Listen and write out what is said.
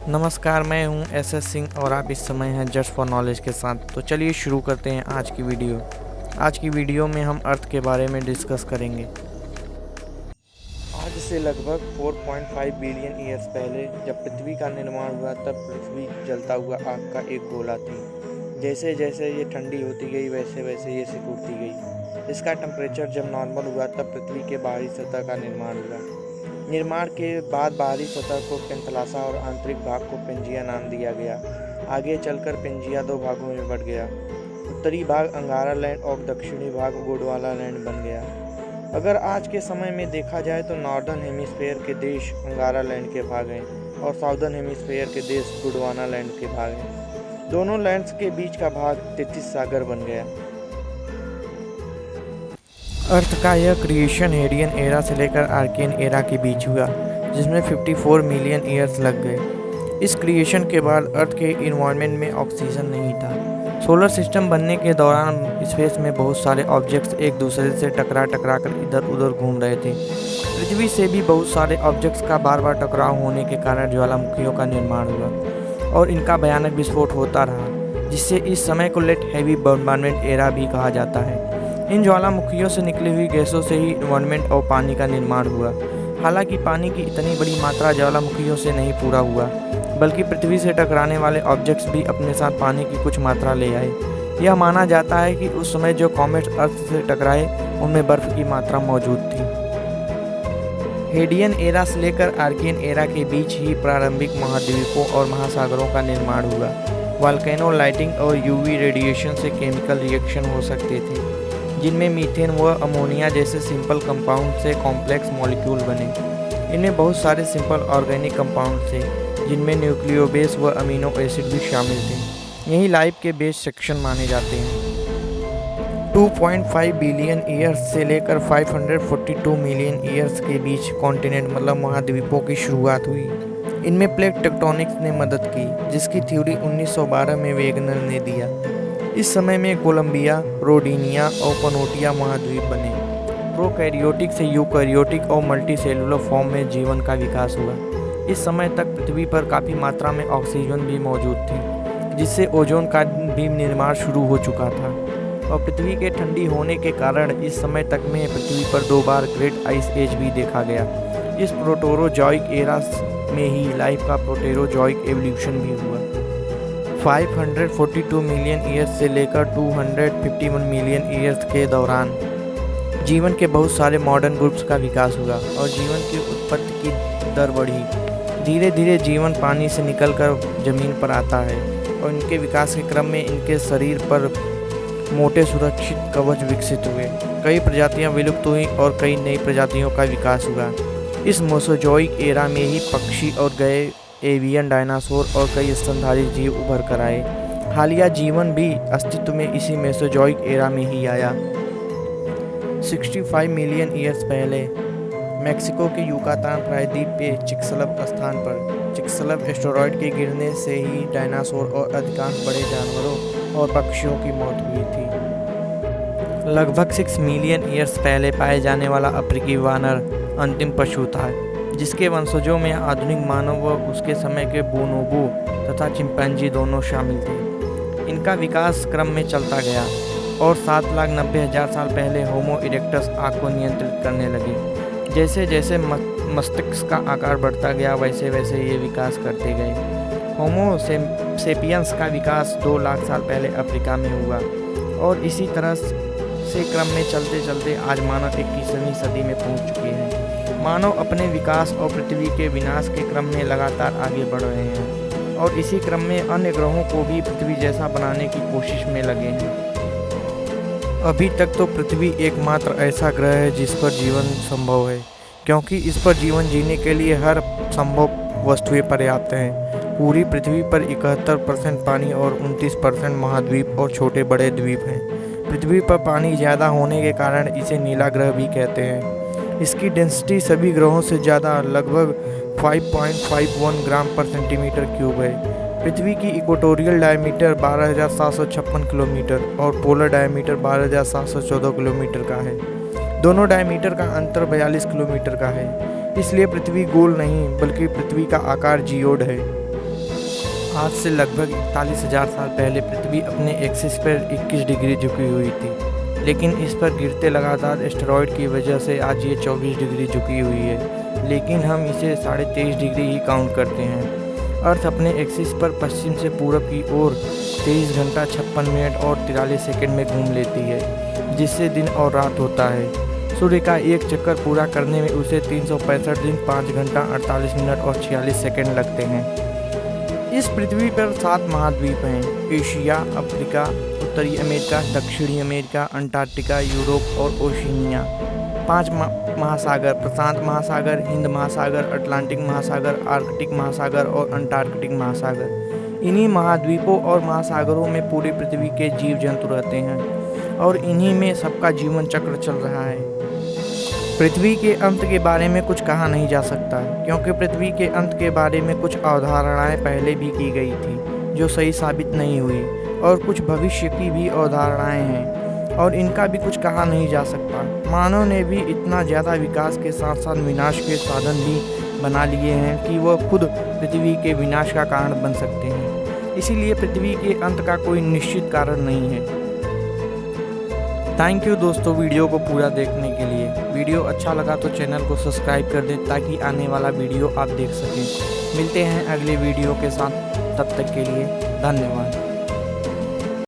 नमस्कार, मैं हूं एस सिंह और आप इस समय हैं जस्ट फॉर नॉलेज के साथ। तो चलिए शुरू करते हैं आज की वीडियो। आज की वीडियो में हम अर्थ के बारे में डिस्कस करेंगे। आज से लगभग 4.5 बिलियन ईयर्स पहले जब पृथ्वी का निर्माण हुआ तब पृथ्वी जलता हुआ आग का एक गोला थी। जैसे जैसे ये ठंडी होती गई वैसे वैसे ये सिकुड़ती गई। इसका टेम्परेचर जब नॉर्मल हुआ तब पृथ्वी के बाहरी सतह का निर्माण हुआ। निर्माण के बाद बाहरी सतह को पेंथलासा और आंतरिक भाग को पेंजिया नाम दिया गया। आगे चलकर पेंजिया दो भागों में बढ़ गया। उत्तरी भाग अंगारा लैंड और दक्षिणी भाग गोंडवाना लैंड बन गया। अगर आज के समय में देखा जाए तो नॉर्दर्न हेमिस्फेयर के देश अंगारा लैंड के भाग हैं और साउदर्न हेमिस्फेयर के देश गोंडवाना लैंड के भाग हैं। दोनों लैंड्स के बीच का भाग 33 सागर बन गया। अर्थ का यह क्रिएशन हेडियन एरा से लेकर आर्कियन एरा के बीच हुआ, जिसमें 54 मिलियन ईयर्स लग गए। इस क्रिएशन के बाद अर्थ के इन्वायरमेंट में ऑक्सीजन नहीं था। सोलर सिस्टम बनने के दौरान स्पेस में बहुत सारे ऑब्जेक्ट्स एक दूसरे से टकरा कर इधर उधर घूम रहे थे। पृथ्वी से भी बहुत सारे ऑब्जेक्ट्स का बार बार टकराव होने के कारण ज्वालामुखियों का निर्माण हुआ और इनका भयानक विस्फोट होता रहा, जिससे इस समय को लेट हैवी बॉम्बार्डमेंट एरा भी कहा जाता है। इन ज्वालामुखियों से निकली हुई गैसों से ही इन्वायरमेंट और पानी का निर्माण हुआ। हालांकि पानी की इतनी बड़ी मात्रा ज्वालामुखियों से नहीं पूरा हुआ, बल्कि पृथ्वी से टकराने वाले ऑब्जेक्ट्स भी अपने साथ पानी की कुछ मात्रा ले आए। यह माना जाता है कि उस समय जो कॉमेट्स अर्थ से टकराए उनमें बर्फ की मात्रा मौजूद थी। हेडियन एरा से लेकर आर्कियन एरा के बीच ही प्रारंभिक महाद्वीपों और महासागरों का निर्माण हुआ। वॉल्केनो लाइटिंग और यूवी रेडिएशन से केमिकल रिएक्शन हो सकते थे, जिनमें मीथेन व अमोनिया जैसे सिंपल कंपाउंड से कॉम्प्लेक्स मॉलिक्यूल बने। इनमें बहुत सारे सिंपल ऑर्गेनिक कंपाउंड थे, जिनमें न्यूक्लियोबेस व अमीनो एसिड भी शामिल थे। यही लाइफ के बेस सेक्शन माने जाते हैं। 2.5 बिलियन ईयर्स से लेकर 542 मिलियन ईयर्स के बीच कॉन्टिनेंट मतलब महाद्वीपों की शुरुआत हुई। इनमें प्लेट टेक्टोनिक्स ने मदद की, जिसकी थ्योरी 1912 में वेगनर ने दिया। इस समय में कोलंबिया, रोडिनिया और पनोटिया महाद्वीप बने। प्रोकैरियोटिक से यूकैरियोटिक और मल्टीसेलुलर फॉर्म में जीवन का विकास हुआ। इस समय तक पृथ्वी पर काफ़ी मात्रा में ऑक्सीजन भी मौजूद थी, जिससे ओजोन का भी निर्माण शुरू हो चुका था। और पृथ्वी के ठंडी होने के कारण इस समय तक में पृथ्वी पर 2 बार ग्रेट आइस एज भी देखा गया। इस प्रोटेरोजॉइक एरा में ही लाइफ का प्रोटेरोजॉइक एवोल्यूशन भी हुआ। 542 मिलियन ईयर्स से लेकर 251 मिलियन ईयर्स के दौरान जीवन के बहुत सारे मॉडर्न ग्रुप्स का विकास हुआ और जीवन की उत्पत्ति की दर बढ़ी। धीरे धीरे जीवन पानी से निकलकर जमीन पर आता है और इनके विकास के क्रम में इनके शरीर पर मोटे सुरक्षित कवच विकसित हुए। कई प्रजातियां विलुप्त हुई और कई नई प्रजातियों का विकास हुआ। इस मोसोजोइक एरा में ही पक्षी और गए एवियन, डायनासोर और कई स्तनधारी जीव उभर कर आए। हालिया जीवन भी अस्तित्व में इसी मेसोजोइक एरा में ही आया। 65 मिलियन ईयर्स पहले मेक्सिको के युकातान प्रायद्वीप पे चिक्सलप स्थान पर चिक्सलप एस्टेरॉयड के गिरने से ही डायनासोर और अधिकांश बड़े जानवरों और पक्षियों की मौत हुई थी। लगभग 6 मिलियन ईयर्स पहले पाए जाने वाला अफ्रीकी वानर अंतिम पशु था, जिसके वंशजों में आधुनिक मानव व उसके समय के बोनोबो तथा चिंपैंजी दोनों शामिल थे। इनका विकास क्रम में चलता गया और 7,90,000 साल पहले होमो इरेक्टस आग को नियंत्रित करने लगे। जैसे जैसे मस्तिष्क का आकार बढ़ता गया वैसे वैसे ये विकास करते गए। होमो सेपियंस का विकास 2 लाख साल पहले अफ्रीका में हुआ और इसी तरह से क्रम में चलते चलते आज मानव 21वीं सदी में पहुंच चुके हैं। मानव अपने विकास और पृथ्वी के विनाश के क्रम में लगातार आगे बढ़ रहे हैं और इसी क्रम में अन्य ग्रहों को भी पृथ्वी जैसा बनाने की कोशिश में लगे हैं। अभी तक तो पृथ्वी एकमात्र ऐसा ग्रह है जिस पर जीवन संभव है, क्योंकि इस पर जीवन जीने के लिए हर संभव वस्तुएं पर्याप्त हैं। पूरी पृथ्वी पर 71% पानी और 29% महाद्वीप और छोटे बड़े द्वीप हैं। पृथ्वी पर पानी ज़्यादा होने के कारण इसे नीला ग्रह भी कहते हैं। इसकी डेंसिटी सभी ग्रहों से ज़्यादा लगभग 5.51 ग्राम पर सेंटीमीटर क्यूब है। पृथ्वी की इक्वेटोरियल डायमीटर 12,756 किलोमीटर और पोलर डायमीटर 12,714 किलोमीटर का है। दोनों डायमीटर का अंतर 42 किलोमीटर का है। इसलिए पृथ्वी गोल नहीं बल्कि पृथ्वी का आकार जियोड है। आज से लगभग 41,000 साल पहले पृथ्वी अपने एक्सिस पर 21 डिग्री झुकी हुई थी, लेकिन इस पर गिरते लगातार एस्टेरॉयड की वजह से आज ये 24 डिग्री झुकी हुई है, लेकिन हम इसे 23.5 डिग्री ही काउंट करते हैं। अर्थ अपने एक्सिस पर पश्चिम से पूरब की ओर 23 घंटा 56 मिनट और 43 सेकंड में घूम लेती है, जिससे दिन और रात होता है। सूर्य का एक चक्कर पूरा करने में उसे 365 दिन 5 घंटा 48 मिनट और 46 सेकंड लगते हैं। इस पृथ्वी पर 7 महाद्वीप हैं: एशिया, अफ्रीका, उत्तरी अमेरिका, दक्षिणी अमेरिका, अंटार्कटिका, यूरोप और ओशिनिया। 5 महासागर: प्रशांत महासागर, हिंद महासागर, अटलांटिक महासागर, आर्कटिक महासागर और अंटार्कटिक महासागर। इन्हीं महाद्वीपों और महासागरों में पूरी पृथ्वी के जीव जंतु रहते हैं और इन्हीं में सबका जीवन चक्र चल रहा है। पृथ्वी के अंत के बारे में कुछ कहा नहीं जा सकता, क्योंकि पृथ्वी के अंत के बारे में कुछ अवधारणाएं पहले भी की गई थी जो सही साबित नहीं हुई, और कुछ भविष्य की भी अवधारणाएं हैं और इनका भी कुछ कहा नहीं जा सकता। मानव ने भी इतना ज़्यादा विकास के साथ साथ विनाश के साधन भी बना लिए हैं कि वह खुद पृथ्वी के विनाश का कारण बन सकते हैं। इसीलिए पृथ्वी के अंत का कोई निश्चित कारण नहीं है। थैंक यू दोस्तों वीडियो को पूरा देखने के लिए। वीडियो अच्छा लगा तो चैनल को सब्सक्राइब कर दें ताकि आने वाला वीडियो आप देख सकें। मिलते हैं अगले वीडियो के साथ, तब तक के लिए धन्यवाद।